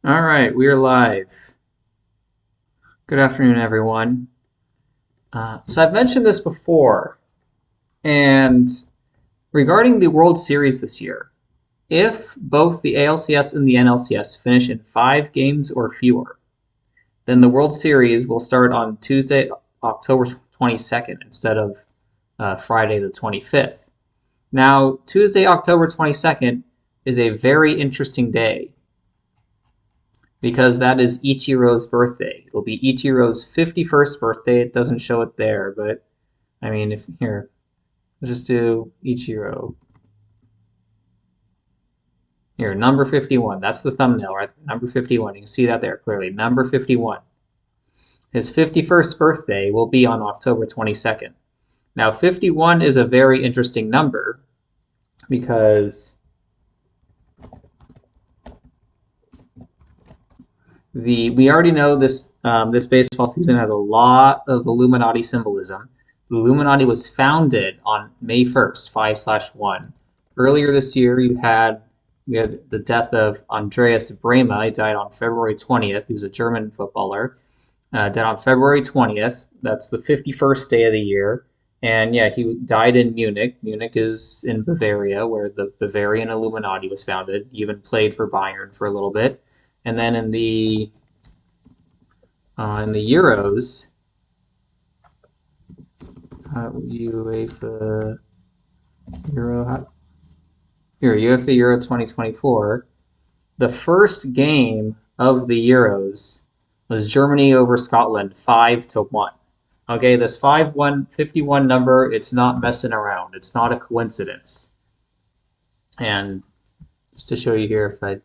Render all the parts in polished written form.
All right, we are live. Good afternoon, everyone. So I've mentioned this before, and regarding the World Series this year, if both the ALCS and the NLCS finish in 5 games or fewer, then the World Series will start on Tuesday, October 22nd, instead of Friday the 25th. Now, Tuesday, October 22nd is a very interesting day because that is Ichiro's birthday. It'll be Ichiro's 51st birthday. It doesn't show it there, but I mean, if here, let's just do Ichiro. Here, number 51. That's the thumbnail, right? Number 51. You can see that there clearly. Number 51. His 51st birthday will be on October 22nd. Now, 51 is a very interesting number because we already know this baseball season has a lot of Illuminati symbolism. The Illuminati was founded on May 1st, 5/1. Earlier this year, we had the death of Andreas Brehme. He died on February 20th. He was a German footballer. Died on February 20th. That's the 51st day of the year. And yeah, he died in Munich. Munich is in Bavaria, where the Bavarian Illuminati was founded. He even played for Bayern for a little bit. And then in the Euros, UEFA Euro here UEFA Euro 2024, the first game of the Euros was Germany over Scotland 5-1. Okay, this 5-1 51 number, it's not messing around. It's not a coincidence. And just to show you here, if I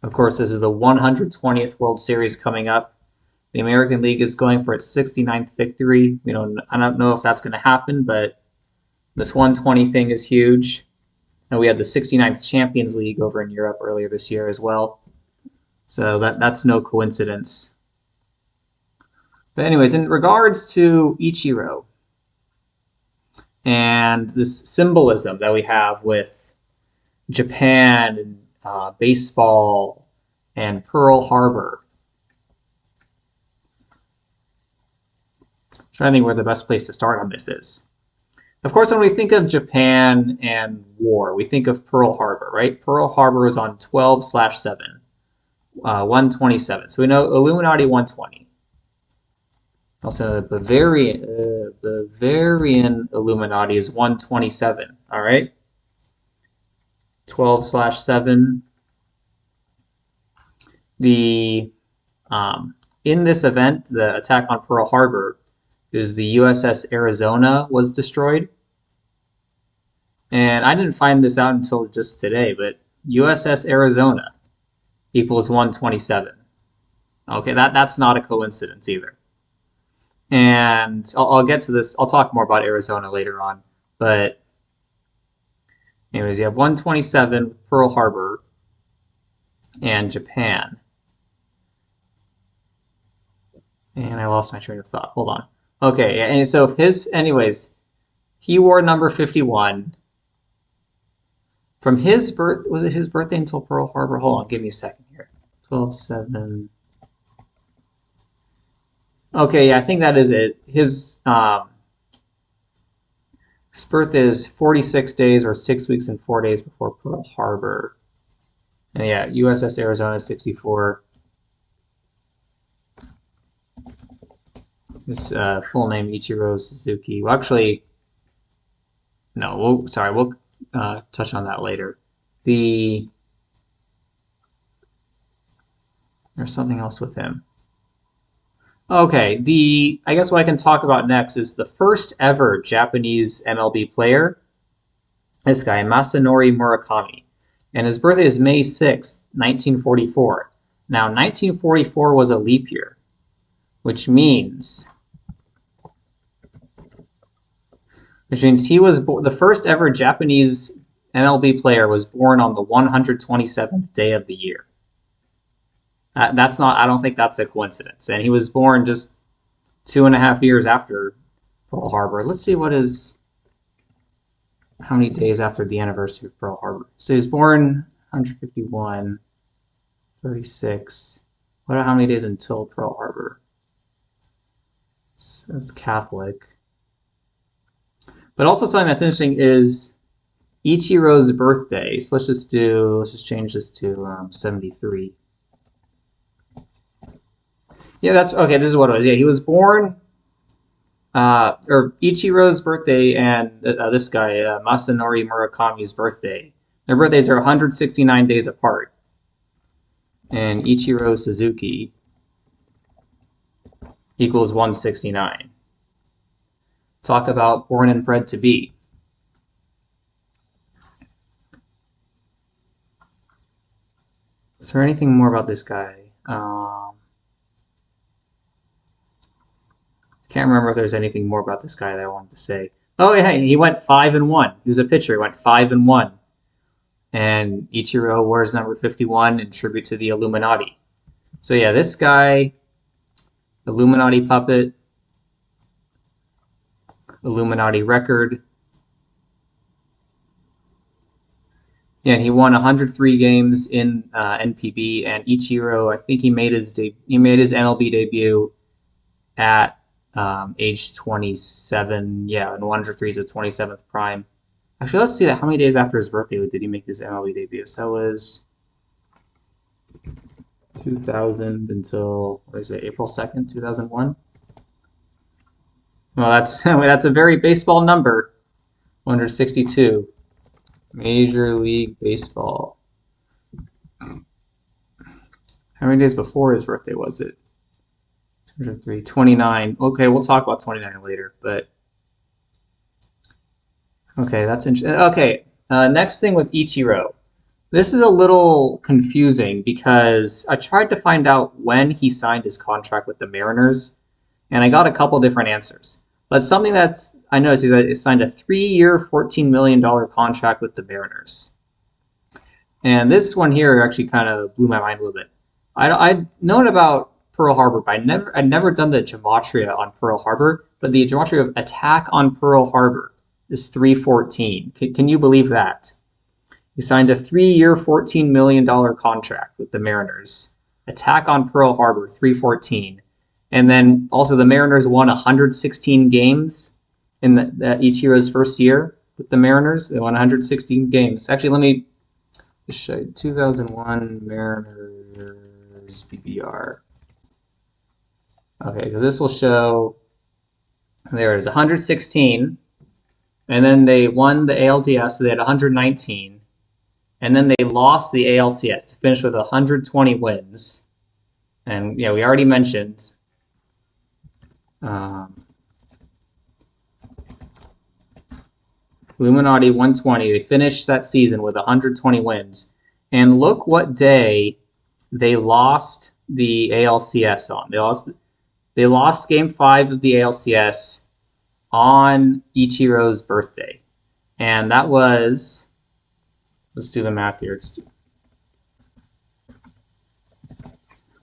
of course, this is the 120th World Series coming up. The American League is going for its 69th victory. I don't know if that's going to happen, but this 120 thing is huge. And we had the 69th Champions League over in Europe earlier this year as well. So that's no coincidence. But anyways, in regards to Ichiro and this symbolism that we have with Japan and baseball and Pearl Harbor, I'm trying to think where the best place to start on this is. Of course, when we think of Japan and war, we think of Pearl Harbor, right? Pearl Harbor is on 12/7, 127. So we know Illuminati 120. Also, the Bavarian Illuminati is 127. All right, 12/7. The in this event, the attack on Pearl Harbor, is the USS Arizona was destroyed. And I didn't find this out until just today, but USS Arizona equals 127. Okay, that's not a coincidence either. And I'll get to this. I'll talk more about Arizona later on. But anyways, you have 127 Pearl Harbor and Japan. And I lost my train of thought. Hold on. Okay, and so anyways, he wore number 51. From his birth, was it his birthday until Pearl Harbor? Hold on, give me a second here. 12/7. Okay, yeah, I think that is it. His birthday is 46 days or 6 weeks and 4 days before Pearl Harbor. And yeah, USS Arizona 64. His full name Ichiro Suzuki. Well, actually, no. We'll touch on that later. There's something else with him. Okay, I guess what I can talk about next is the first ever Japanese MLB player. This guy, Masanori Murakami, and his birthday is May 6th, 1944. Now, 1944 was a leap year, which means he was the first ever Japanese MLB player was born on the 127th day of the year. That's not. I don't think that's a coincidence. And he was born just 2.5 years after Pearl Harbor. Let's see how many days after the anniversary of Pearl Harbor. So he was born 151, 36. What? How many days until Pearl Harbor? So it's Catholic. But also something that's interesting is Ichiro's birthday. So let's just change this to 73. Yeah, that's okay. This is what it was. Yeah, he was born, or Ichiro's birthday and this guy, Masanori Murakami's birthday. Their birthdays are 169 days apart. And Ichiro Suzuki equals 169. Talk about born and bred to be. Is there anything more about this guy? Can't remember if there's anything more about this guy that I wanted to say. Oh, yeah, he went 5-1. He was a pitcher. He went 5-1. And Ichiro wears number 51 in tribute to the Illuminati. So yeah, this guy, Illuminati puppet, Illuminati record. Yeah, and he won 103 games in NPB, and Ichiro, I think he made his MLB debut at age 27. Yeah, and 103 is his 27th prime. Actually, let's see that. How many days after his birthday did he make his MLB debut? So that was 2000 until, what is it, April 2nd, 2001? Well, that's that's a very baseball number. 162. Major League Baseball. How many days before his birthday was it? 203, 29. Okay, we'll talk about 29 later, but okay, that's interesting. Okay, next thing with Ichiro. This is a little confusing because I tried to find out when he signed his contract with the Mariners, and I got a couple different answers. But something that's I noticed is that he signed a 3-year, $14 million contract with the Mariners. And this one here actually kind of blew my mind a little bit. I'd known about Pearl Harbor, but I'd never done the gematria on Pearl Harbor. But the gematria of attack on Pearl Harbor is 314. Can you believe that? He signed a 3-year, $14 million contract with the Mariners. Attack on Pearl Harbor, 314. And then also the Mariners won 116 games in Ichiro's first year with the Mariners. They won 116 games. Actually, let me just show you. 2001 Mariners BBR. Okay, because this will show, there it is, 116. And then they won the ALDS, so they had 119. And then they lost the ALCS to finish with 120 wins. And yeah, we already mentioned Illuminati 120. They finished that season with 120 wins. And look what day they lost the ALCS on. They lost Game 5 of the ALCS on Ichiro's birthday. And that was, let's do the math here.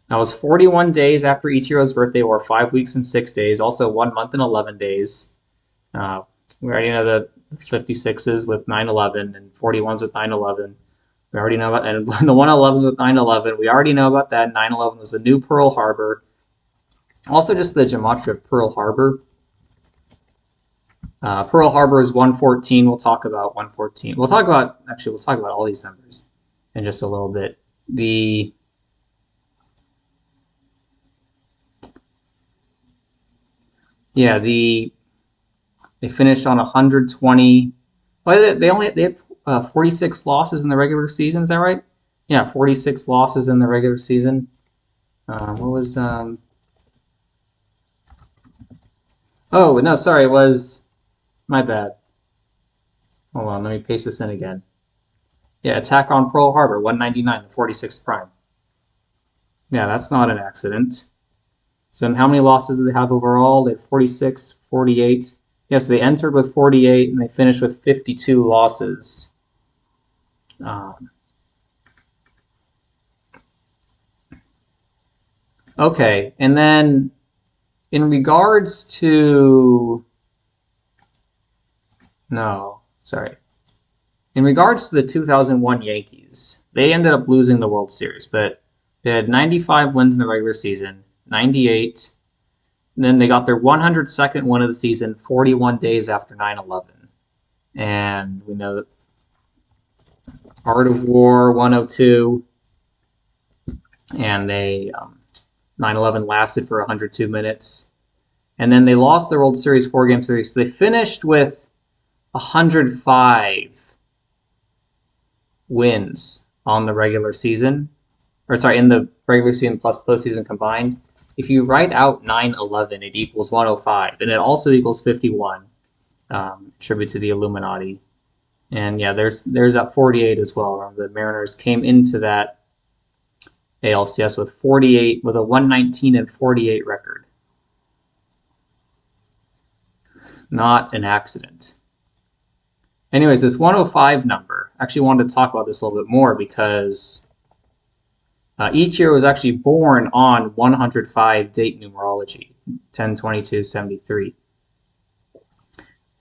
That was 41 days after Ichiro's birthday, or 5 weeks and 6 days. Also 1 month and 11 days. We already know the 56s with 9/11 and 41s with 9/11. We already know about, and the 111s with 9/11. We already know about that. 9/11 was the new Pearl Harbor. Also, just the gematria of Pearl Harbor. Pearl Harbor is 114. We'll talk about 114. We'll talk about all these numbers in just a little bit. They finished on 120. Well, they had 46 losses in the regular season. Is that right? Yeah, 46 losses in the regular season. What was Oh no, sorry, it was my bad. Hold on, let me paste this in again. Yeah, attack on Pearl Harbor, 199, the 46th prime. Yeah, that's not an accident. So how many losses did they have overall? They had 46, 48. Yes, they entered with 48 and they finished with 52 losses. Okay, and then in regards to... No, sorry. in regards to the 2001 Yankees, they ended up losing the World Series, but they had 95 wins in the regular season, 98. Then they got their 102nd win of the season 41 days after 9/11. And we know that Art of War 102, and they 9/11 lasted for 102 minutes. And then they lost their World Series 4-game series. So they finished with 105 wins on the regular season, in the regular season plus postseason combined. If you write out 9/11, it equals 105, and it also equals 51, tribute to the Illuminati. And yeah, there's that 48 as well. The Mariners came into that ALCS with 48, with a 119 and 48 record. Not an accident. Anyways, this 105 number, I actually wanted to talk about this a little bit more because Ichiro was actually born on 105 date numerology, 10/22/73.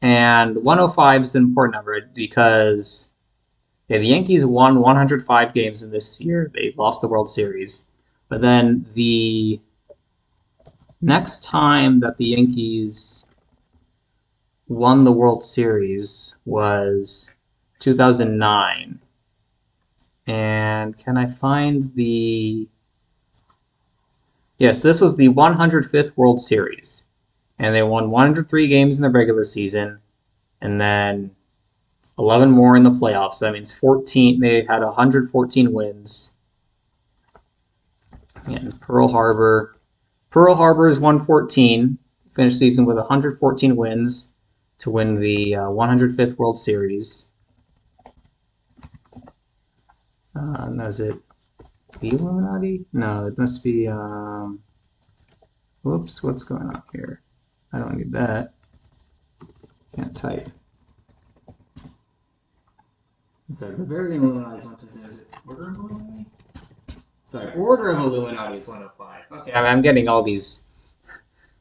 And 105 is an important number because the Yankees won 105 games in this year. They lost the World Series. But then the next time that the Yankees won the World Series was 2009. And can I find the... Yes, this was the 105th World Series. And they won 103 games in the regular season, and then 11 more in the playoffs. So that means 14. They had 114 wins. And Pearl Harbor is 114. Finished the season with 114 wins to win the 105th World Series. Is it the Illuminati? No, it must be. Whoops, what's going on here? I don't need that. Can't type. Sorry, the very Illuminati is 105. Is it Order of Illuminati? Sorry, Order of Illuminati is 105. Okay, I'm getting all these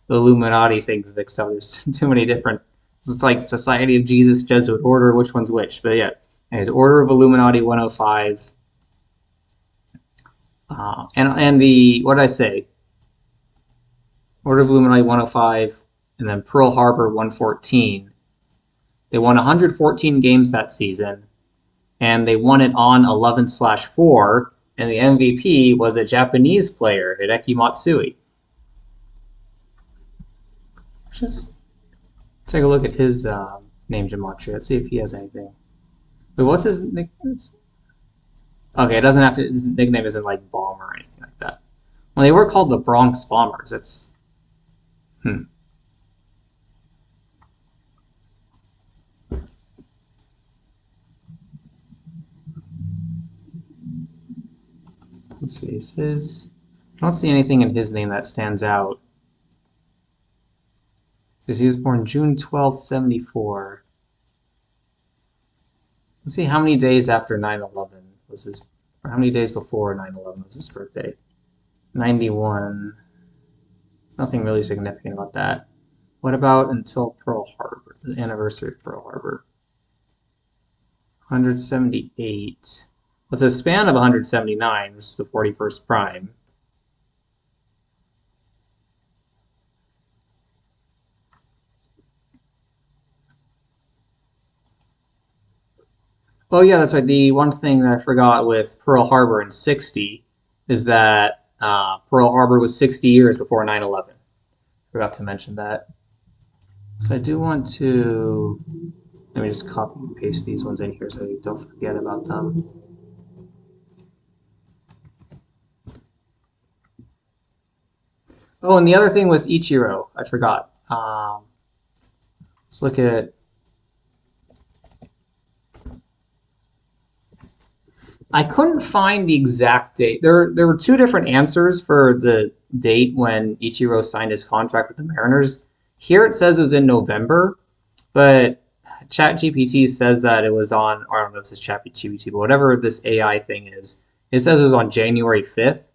Illuminati things mixed up. There's too many different. It's like Society of Jesus, Jesuit Order, which one's which? But yeah, anyways, Order of Illuminati 105. And the, what did I say? Order of Illuminati 105. And then Pearl Harbor 114. They won 114 games that season, and they won it on 11/4, and the MVP was a Japanese player, Hideki Matsui. Just take a look at his name gematria. Let's see if he has anything. Wait, what's his nickname? Okay, it doesn't have to. His nickname isn't like Bomb or anything like that. Well, they were called the Bronx Bombers. That's Let's see, is his... I don't see anything in his name that stands out. It says he was born June 12th, 74. Let's see how many days after 9/11 was his... Or how many days before 9/11 was his birthday. 91. There's nothing really significant about that. What about until Pearl Harbor, the anniversary of Pearl Harbor? 178. It's a span of 179, which is the 41st prime. Oh yeah, that's right. The one thing that I forgot with Pearl Harbor in 60 is that Pearl Harbor was 60 years before 9/11. Forgot to mention that. So I do want to... Let me just copy and paste these ones in here so you don't forget about them. Oh, and the other thing with Ichiro, I forgot. Let's look at... I couldn't find the exact date. There were two different answers for the date when Ichiro signed his contract with the Mariners. Here it says it was in November, but ChatGPT says that it was on, or I don't know if it's ChatGPT, but whatever this AI thing is, it says it was on January 5th.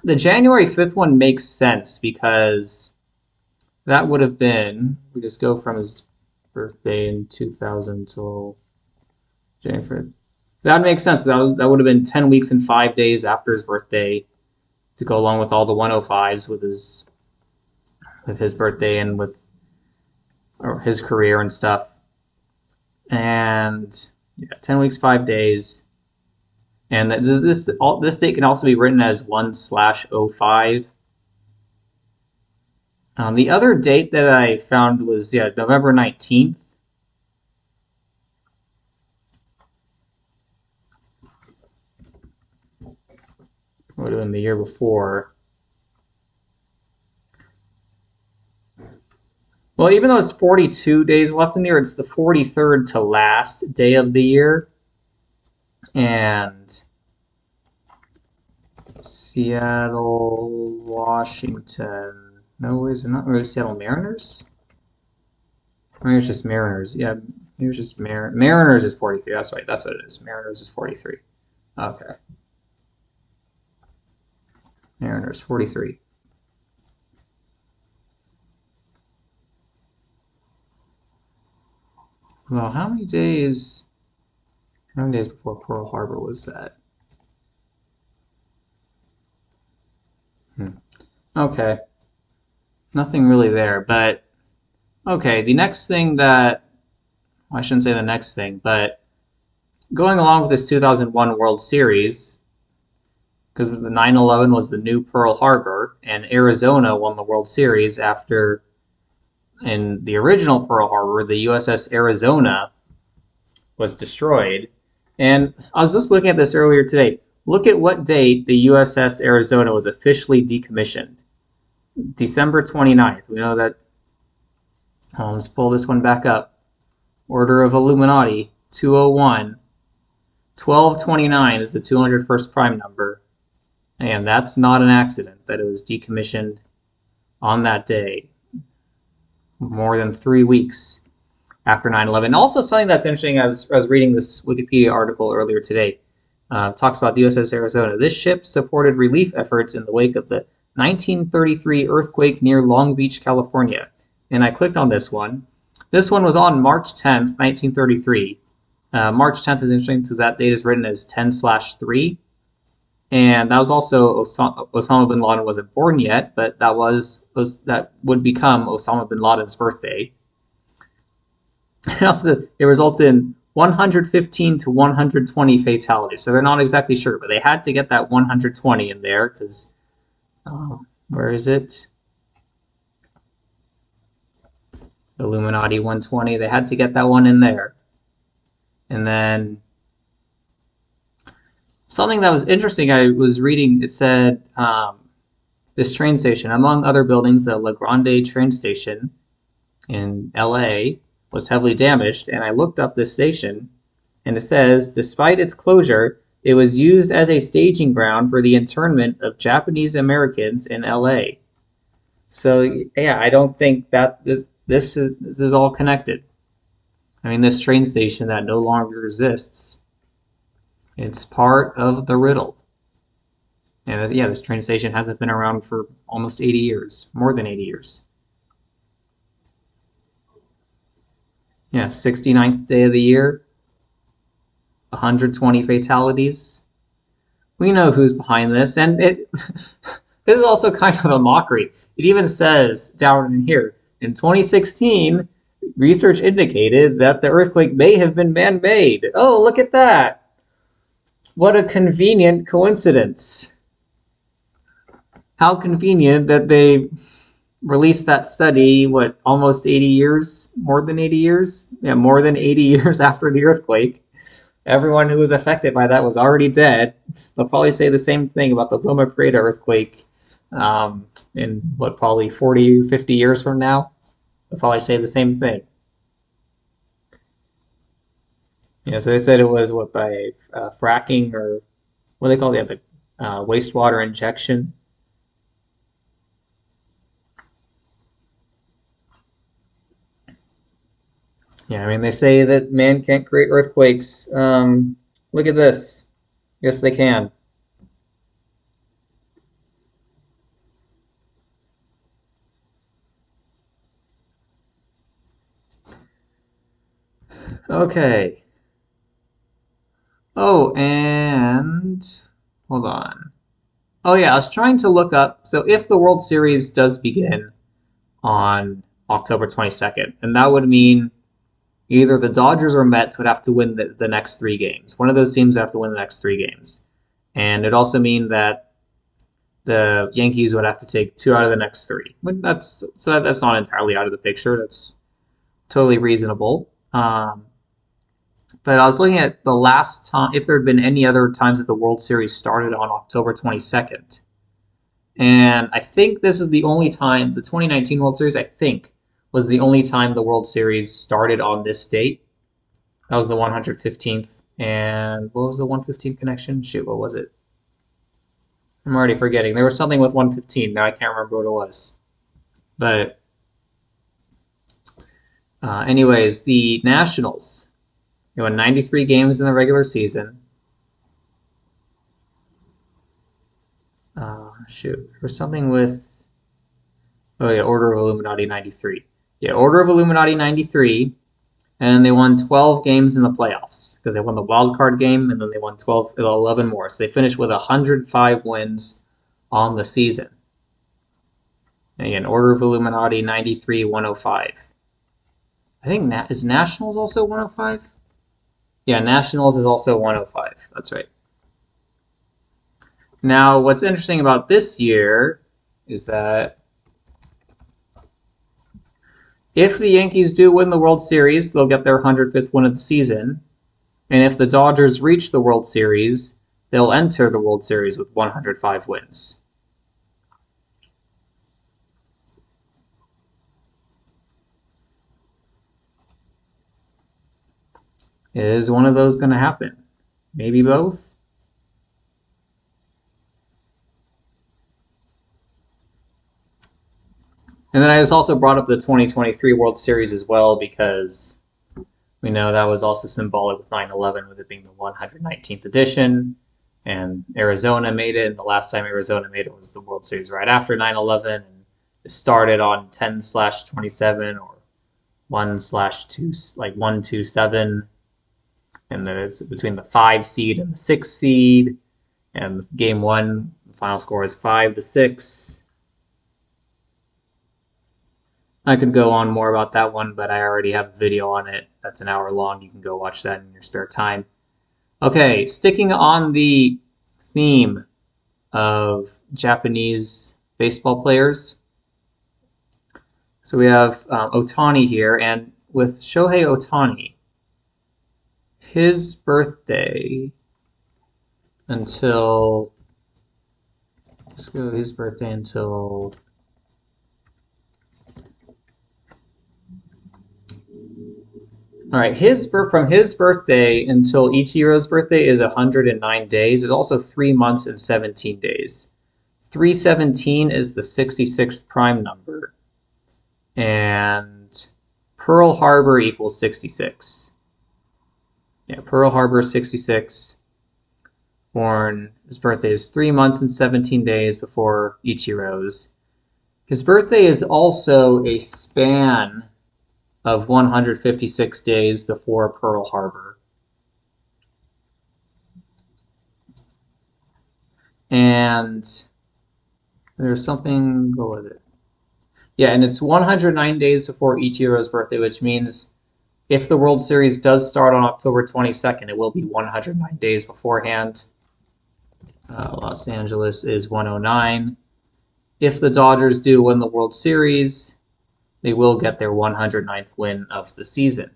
The January 5th one makes sense because that would have been, we just go from his birthday in 2000 till January. That makes sense. That would have been 10 weeks and 5 days after his birthday to go along with all the 105s with his birthday and with or his career and stuff. And yeah, 10 weeks, 5 days. And this date can also be written as 1/05. The other date that I found was November 19th. Would have been the year before. Well, even though it's 42 days left in the year, it's the 43rd to last day of the year. And Seattle, Washington. No, is it not? Or Seattle Mariners? Maybe it's just Mariners. Yeah, maybe it's just Mariners is 43. That's right. That's what it is. Mariners is 43. Okay. Mariners 43. Well, how many days before Pearl Harbor was that? Okay. Nothing really there, but okay, the next thing that well, I shouldn't say the next thing, but going along with this 2001 World Series, because the 9/11 was the new Pearl Harbor, and Arizona won the World Series after, in the original Pearl Harbor, the USS Arizona was destroyed. And I was just looking at this earlier today. Look at what date the USS Arizona was officially decommissioned. December 29th. We know that. Let's pull this one back up. Order of Illuminati 201. 1229 is the 201st prime number. And that's not an accident that it was decommissioned on that day, more than 3 weeks after 9/11. Also, something that's interesting, I was reading this Wikipedia article earlier today. Talks about the USS Arizona. This ship supported relief efforts in the wake of the 1933 earthquake near Long Beach, California. And I clicked on this one. This one was on March 10th, 1933. March 10th is interesting because that date is written as 10/3. And that was also Osama bin Laden wasn't born yet, but that would become Osama bin Laden's birthday. It also says it resulted in 115 to 120 fatalities. So they're not exactly sure, but they had to get that 120 in there because where is it? Illuminati 120. They had to get that one in there. And then something that was interesting, I was reading, it said this train station, among other buildings, the La Grande train station in LA was heavily damaged. And I looked up this station, and it says, despite its closure, it was used as a staging ground for the internment of Japanese Americans in LA. So yeah, I don't think that this is all connected. I mean, this train station that no longer exists, it's part of the riddle. And yeah, this train station hasn't been around for almost 80 years, more than 80 years. Yeah, 69th day of the year, 120 fatalities. We know who's behind this, and this is also kind of a mockery. It even says down in here, in 2016, research indicated that the earthquake may have been man-made. Oh, look at that. What a convenient coincidence. How convenient that they released that study, what, almost 80 years? More than 80 years? Yeah, more than 80 years after the earthquake. Everyone who was affected by that was already dead. They'll probably say the same thing about the Loma Prieta earthquake in, what, probably 40, 50 years from now. They'll probably say the same thing. Yeah, so they said it was, what, by fracking or what do they call it? The wastewater injection. Yeah, I mean, they say that man can't create earthquakes. Look at this. Yes, they can. Okay. Oh, and hold on. Oh yeah, I was trying to look up. So if the World Series does begin on October 22nd, and that would mean either the Dodgers or Mets would have to win the next three games. One of those teams would have to win the next three games. And it also mean that the Yankees would have to take two out of the next three. But that's not entirely out of the picture. That's totally reasonable. But I was looking at the last time, if there had been any other times that the World Series started on October 22nd. And I think this is the only time, the 2019 World Series, I think, was the only time the World Series started on this date. That was the 115th. And what was the 115th connection? Shoot, what was it? I'm already forgetting. There was something with 115. Now I can't remember what it was. But anyways, the Nationals, they won 93 games in the regular season. Shoot, there was something with, oh yeah, Order of Illuminati 93. Yeah, Order of Illuminati 93, and they won 12 games in the playoffs because they won the wild card game and then they won 11 more. So they finished with 105 wins on the season. And again, Order of Illuminati 93, 105. I think is Nationals also 105? Yeah, Nationals is also 105. That's right. Now, what's interesting about this year is that if the Yankees do win the World Series, they'll get their 105th win of the season. And if the Dodgers reach the World Series, they'll enter the World Series with 105 wins. Is one of those going to happen? Maybe both? And then I just also brought up the 2023 World Series as well because we know that was also symbolic with 9/11, with it being the 119th edition. And Arizona made it, and the last time Arizona made it was the World Series right after 9/11. And it started on 10/27 or 1/2, like 127. And it's between the 5 seed and the 6 seed. And game one, the final score is 5-6. I could go on more about that one, but I already have a video on it. That's an hour long. You can go watch that in your spare time. Okay, sticking on the theme of Japanese baseball players. So we have Ohtani here, and with Shohei Ohtani, his birthday until, let's go his birthday until, all right, from his birthday until Ichiro's birthday is 109 days. It's also 3 months and 17 days. 317 is the 66th prime number. And Pearl Harbor equals 66. Yeah, Pearl Harbor 66. Born, his birthday is 3 months and 17 days before Ichiro's. His birthday is also a span of 156 days before Pearl Harbor. And there's something, go with it. Yeah, and it's 109 days before Ichiro's birthday, which means if the World Series does start on October 22nd, it will be 109 days beforehand. Los Angeles is 109. If the Dodgers do win the World Series, they will get their 109th win of the season.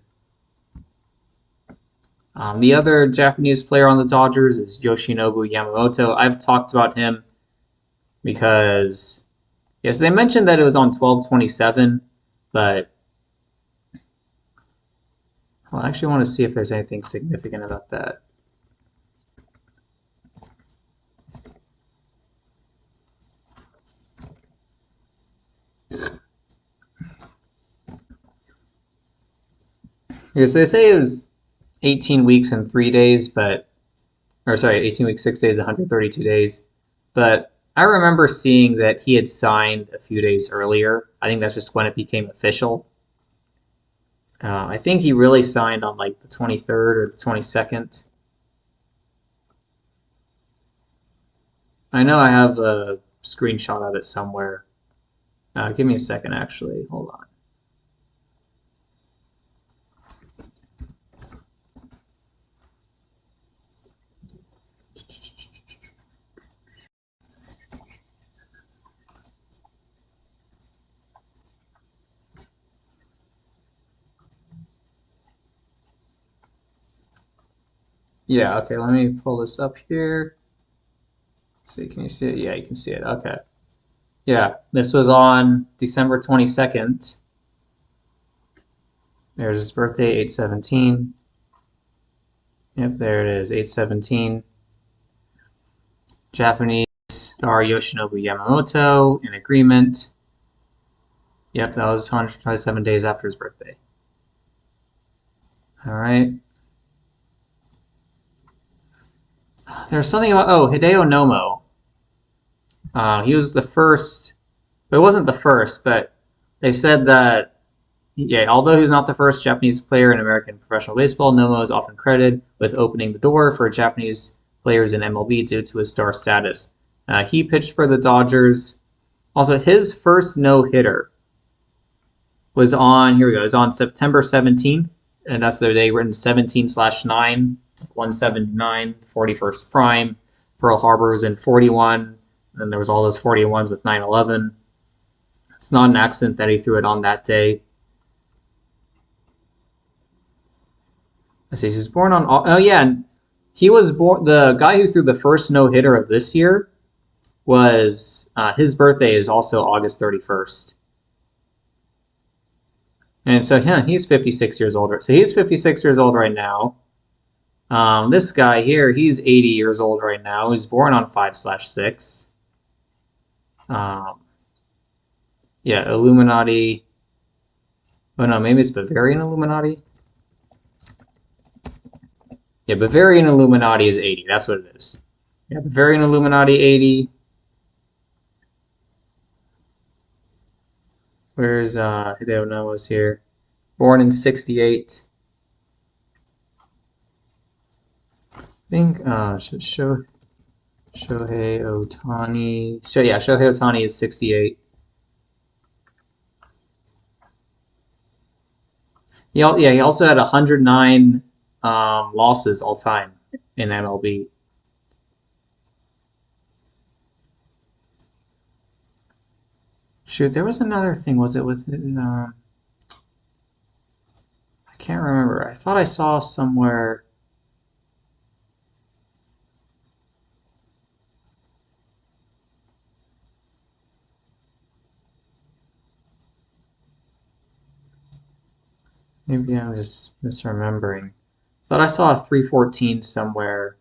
The other Japanese player on the Dodgers is Yoshinobu Yamamoto. I've talked about him because, yes, they mentioned that it was on 12/27, but I actually want to see if there's anything significant about that. Because they say it was 18 weeks and 3 days, but, or sorry, 18 weeks, 6 days, 132 days. But I remember seeing that he had signed a few days earlier. I think that's just when it became official. I think he really signed on like the 23rd or the 22nd. I know I have a screenshot of it somewhere. Give me a second, actually. Hold on. Yeah, okay, let me pull this up here. So can you see it? Yeah, you can see it. Okay. Yeah, this was on December 22nd. There's his birthday, 8/17. Yep, there it is, 8/17. Japanese star Yoshinobu Yamamoto in agreement. Yep, that was 127 days after his birthday. All right. There's something about, oh, Hideo Nomo. He was the first, but it wasn't the first, but they said that, yeah, although he was not the first Japanese player in American professional baseball, Nomo is often credited with opening the door for Japanese players in MLB due to his star status. He pitched for the Dodgers. Also, his first no-hitter was on, here we go, it was on September 17th, and that's the day written 17/9, 179, 41st prime. Pearl Harbor was in 41, and then there was all those 41s with 9/11. It's not an accident that he threw it on that day. Let's see, he was born on, oh yeah, and he was born, the guy who threw the first no-hitter of this year was, his birthday is also August 31st. And so, yeah, he's 56 years old. So he's 56 years old right now. This guy here, he's 80 years old right now. He's born on 5/6. Um, yeah, Illuminati. Oh no, maybe it's Bavarian Illuminati. Yeah, Bavarian Illuminati is 80. That's what it is. Yeah, Bavarian Illuminati 80. Where's Hideo Nomo's here? Born in 68. I think Shohei Ohtani. Yeah, Shohei Ohtani is 68. He also had 109 losses all time in MLB. Shoot, there was another thing. Was it with? I can't remember. I thought I saw somewhere. Maybe I'm just misremembering. I thought I saw a 314 somewhere.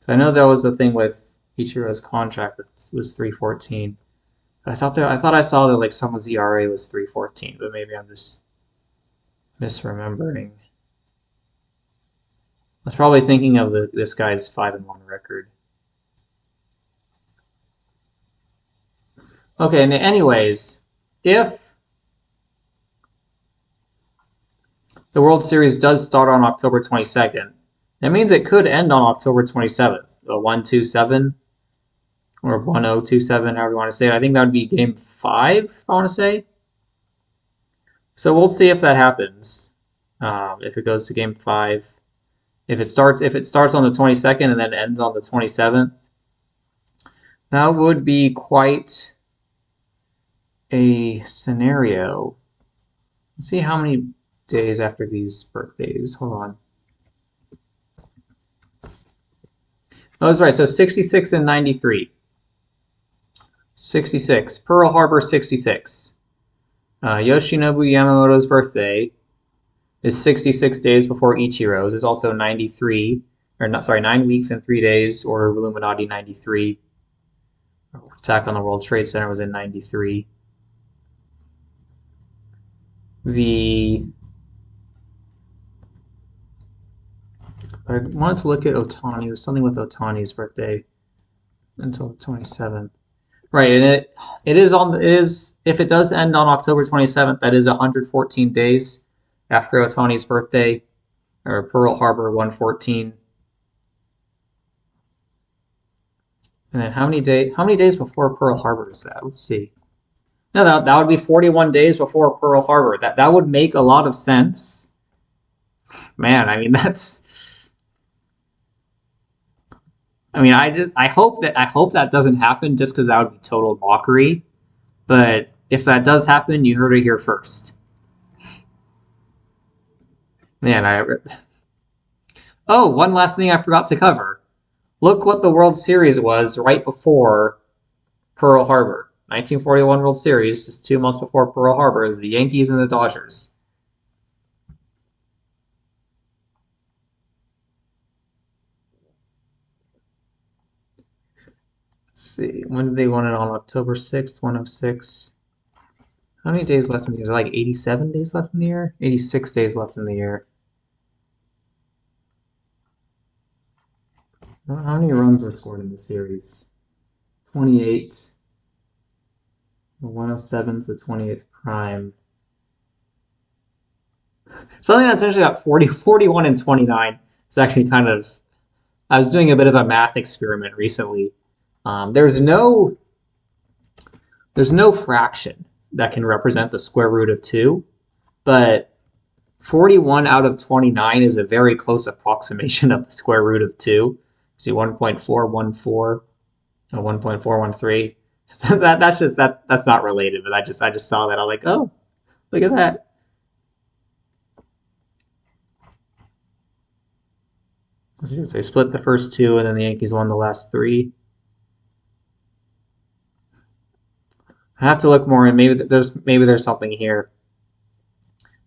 So I know that was the thing with Ichiro's contract was 314. But I thought I saw that like someone's ERA was 314, but maybe I'm just misremembering. I was probably thinking of this guy's 5-1 record. Okay, anyways, if the World Series does start on October 22nd, that means it could end on October 27th, a 1-2-7 or 1-0-2-7, however you want to say it. I think that would be game 5, I want to say. So we'll see if that happens. If it goes to game 5. If it starts on the 22nd and then ends on the 27th, that would be quite a scenario. Let's see how many days after these birthdays. Hold on. Oh, that's right. So 66 and 93. 66. Pearl Harbor 66. Yoshinobu Yamamoto's birthday is 66 days before Ichiro's. Is also 93, or not, sorry, 9 weeks and 3 days. Order of Illuminati 93. Attack on the World Trade Center was in 93. I wanted to look at Ohtani. It was something with Ohtani's birthday until the 27th. Right, and it is if it does end on October 27th, that is 114 days after Ohtani's birthday, or Pearl Harbor 114. And then how many days before Pearl Harbor is that? Let's see. No, that would be 41 days before Pearl Harbor. That would make a lot of sense. Man, I mean that's I mean I hope that doesn't happen just because that would be total mockery. But if that does happen, you heard it here first. Man, I Oh, one last thing I forgot to cover. Look what the World Series was right before Pearl Harbor. 1941 World Series, just 2 months before Pearl Harbor, is the Yankees and the Dodgers. Let's see, when did they win it on October 6th, 106? How many days left in the year? Is it like 87 days left in the year? 86 days left in the year. How many runs were scored in the series? 28. 107 to 28th prime. Something that's actually got 41 and 29 is actually kind of. I was doing a bit of a math experiment recently. There's no fraction that can represent the square root of 2, but 41 out of 29 is a very close approximation of the square root of 2. See 1.414 or 1.413. So that's not related, but I just saw that. I was like, oh, look at that. They split the first 2, and then the Yankees won the last 3. I have to look more, and maybe there's something here.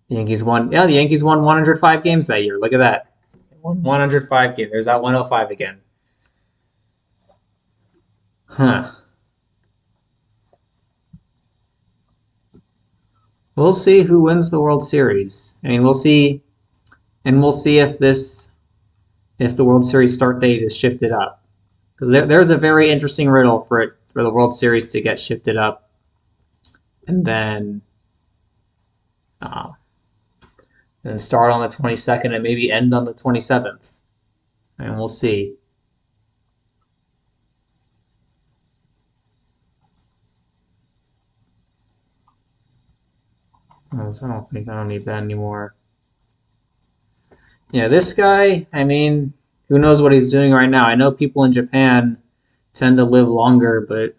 The Yankees won. Yeah, the Yankees won 105 games that year. Look at that. They won 105 games. There's that 105 again. Huh. We'll see who wins the World Series. I mean, we'll see, and we'll see if the World Series start date is shifted up, because there's a very interesting riddle for the World Series to get shifted up, and then start on the 22nd and maybe end on the 27th, and we'll see. I don't need that anymore. Yeah, this guy, I mean, who knows what he's doing right now? I know people in Japan tend to live longer, but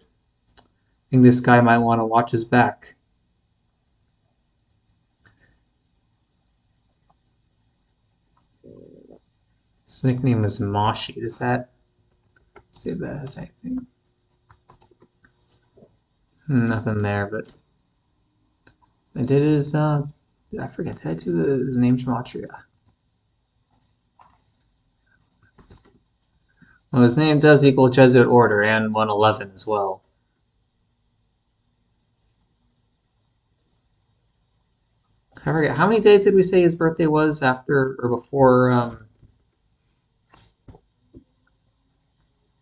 I think this guy might want to watch his back. His nickname is Moshi. Does that say that as anything? Nothing there, but I did his, I forget, did I do his name Gematria? Well, his name does equal Jesuit order and 111 as well. I forget, how many days did we say his birthday was after or before?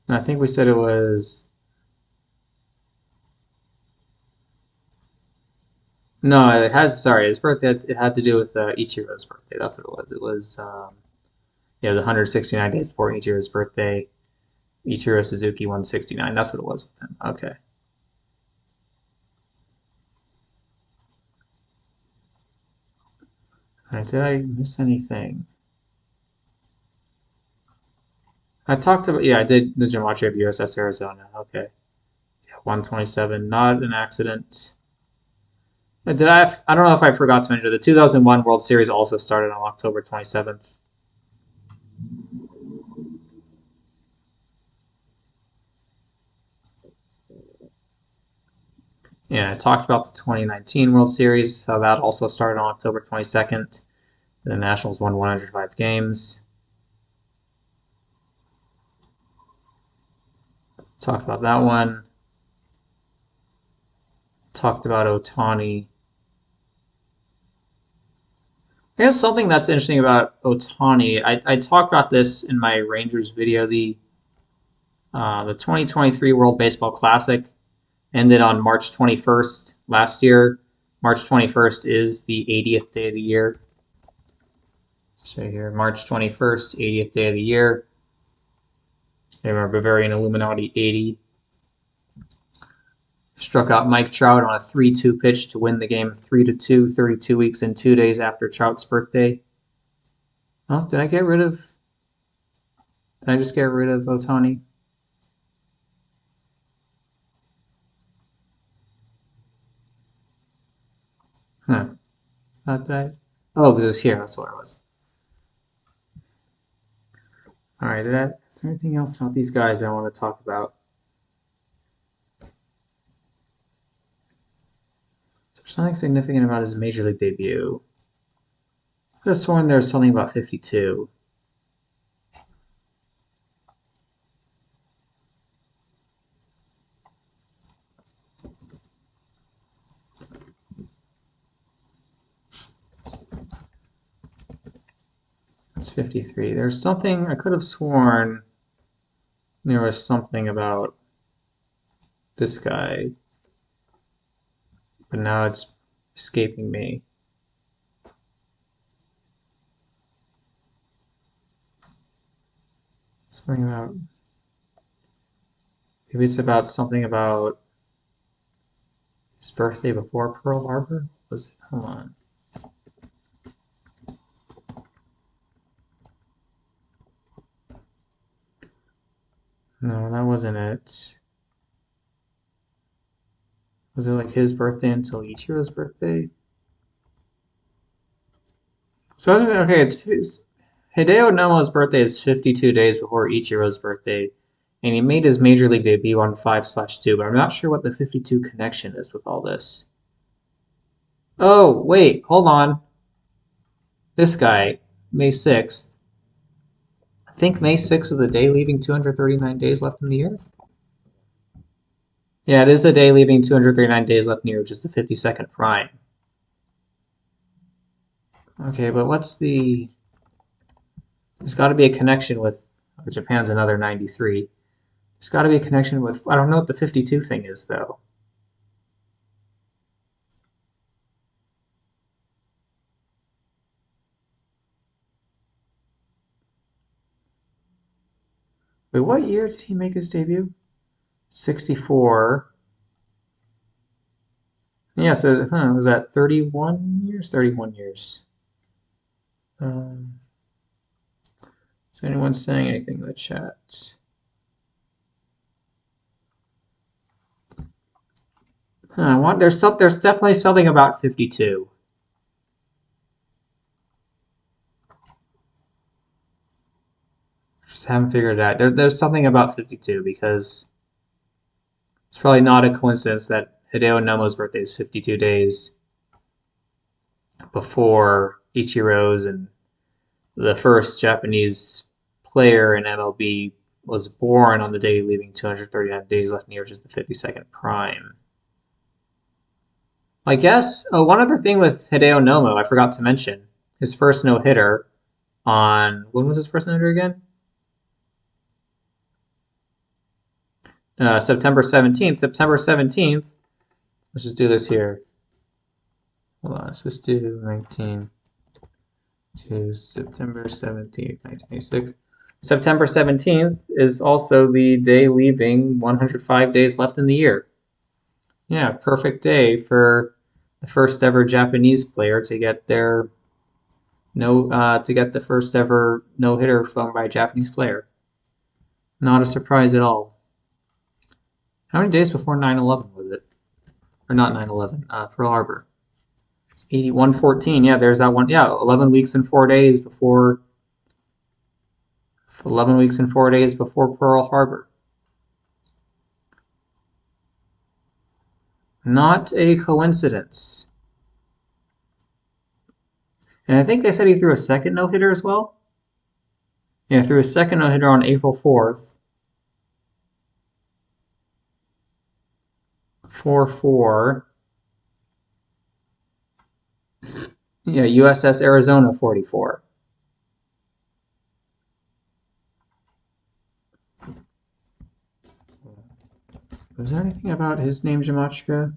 I think we said it was. No, it had. Sorry, his birthday. It had to do with Ichiro's birthday. That's what it was. It was yeah, the 169 days before Ichiro's birthday. Ichiro Suzuki 169. That's what it was with him. Okay. All right, did I miss anything? I talked about. Yeah, I did the gematria of USS Arizona. Okay. Yeah, 127. Not an accident. Did I don't know if I forgot to mention the 2001 World Series also started on October 27th. Yeah, I talked about the 2019 World Series, how that also started on October 22nd. The Nationals won 105 games. Talked about that one. Talked about Ohtani. I guess something that's interesting about Ohtani, I talked about this in my Rangers video. The 2023 World Baseball Classic ended on March 21st last year. March 21st is the 80th day of the year. So here, March 21st, 80th day of the year. They were Bavarian Illuminati 80. Struck out Mike Trout on a 3-2 pitch to win the game 3-2, 32 weeks and 2 days after Trout's birthday. Oh, did I just get rid of Ohtani? Huh. Did I? Oh, because it was here. That's what it was. All right. Is there anything else about these guys I want to talk about? There's nothing significant about his major league debut. I could have sworn there's something about 52. It's 53. There's something, I could have sworn there was something about this guy, but now it's escaping me. Something about, maybe it's about something about his birthday before Pearl Harbor? Was it? Hold on. No, that wasn't it. Was it like his birthday until Ichiro's birthday? So, okay, it's Hideo Nomo's birthday is 52 days before Ichiro's birthday, and he made his major league debut on 5/2, but I'm not sure what the 52 connection is with all this. Oh, wait, hold on. This guy, May 6th. I think May 6th is the day leaving 239 days left in the year. Yeah, it is the day leaving 239 days left in the year, which is the 52nd prime. Okay, but what's the... There's got to be a connection with... Japan's another 93. There's got to be a connection with... I don't know what the 52 thing is, though. Wait, what year did he make his debut? 64. Yeah, so was that 31 years? 31 years. Is anyone saying anything in the chat? There's definitely something about 52. Just haven't figured it out. There's something about 52 because it's probably not a coincidence that Hideo Nomo's birthday is 52 days before Ichiro's, and the first Japanese player in MLB was born on the day leaving 239 days left in the year, which is the 52nd prime. I guess one other thing with Hideo Nomo I forgot to mention, his first no-hitter on, when was his first no-hitter again? September 17th. September 17th. Let's just do this here. Hold on. Let's just do 19 to September 17th, 1986. September 17th is also the day leaving 105 days left in the year. Yeah, perfect day for the first ever Japanese player to get their to get the first ever no-hitter thrown by a Japanese player. Not a surprise at all. How many days before 9/11 was it? Or not 9/11, Pearl Harbor. It's 8114. Yeah, there's that one. Yeah, 11 weeks and 4 days before 11 weeks and 4 days before Pearl Harbor. Not a coincidence. And I think they said he threw a second no-hitter as well. Yeah, threw a second no-hitter on April 4th. 4-4. Yeah, USS Arizona 44. Was there anything about his name, Jamachka?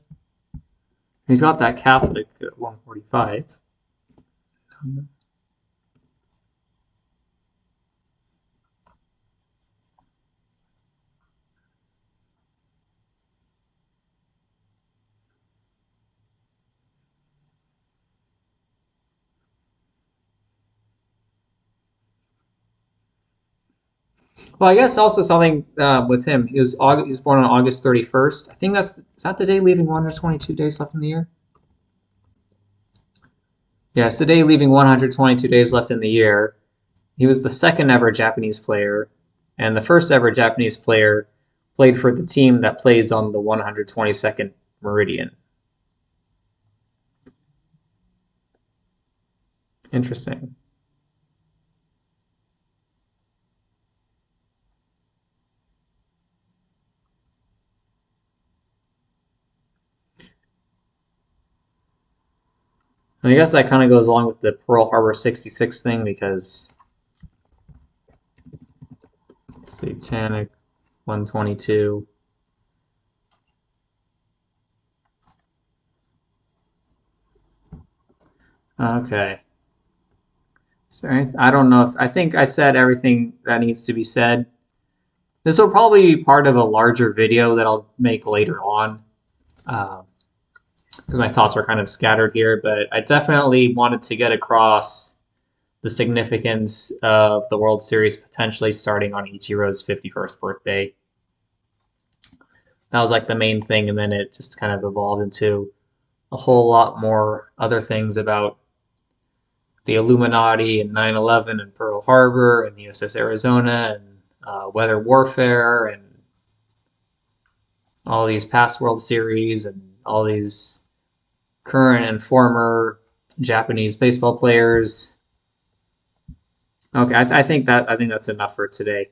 He's got that Catholic at 145. Well, I guess also something with him. He was born on August 31st. I think is that the day leaving 122 days left in the year. Yes, the day leaving 122 days left in the year. He was the second ever Japanese player, and the first ever Japanese player played for the team that plays on the 122nd meridian. Interesting. And I guess that kind of goes along with the Pearl Harbor 66 thing because Satanic 122. Okay. I don't know if I think I said everything that needs to be said. This will probably be part of a larger video that I'll make later on because my thoughts were kind of scattered here. But I definitely wanted to get across the significance of the World Series potentially starting on Ichiro's 51st birthday. That was like the main thing, and then it just kind of evolved into a whole lot more other things about the Illuminati and 9/11 and Pearl Harbor and the USS Arizona and weather warfare and all these past World Series and all these current and former Japanese baseball players. Okay, I think that's enough for today.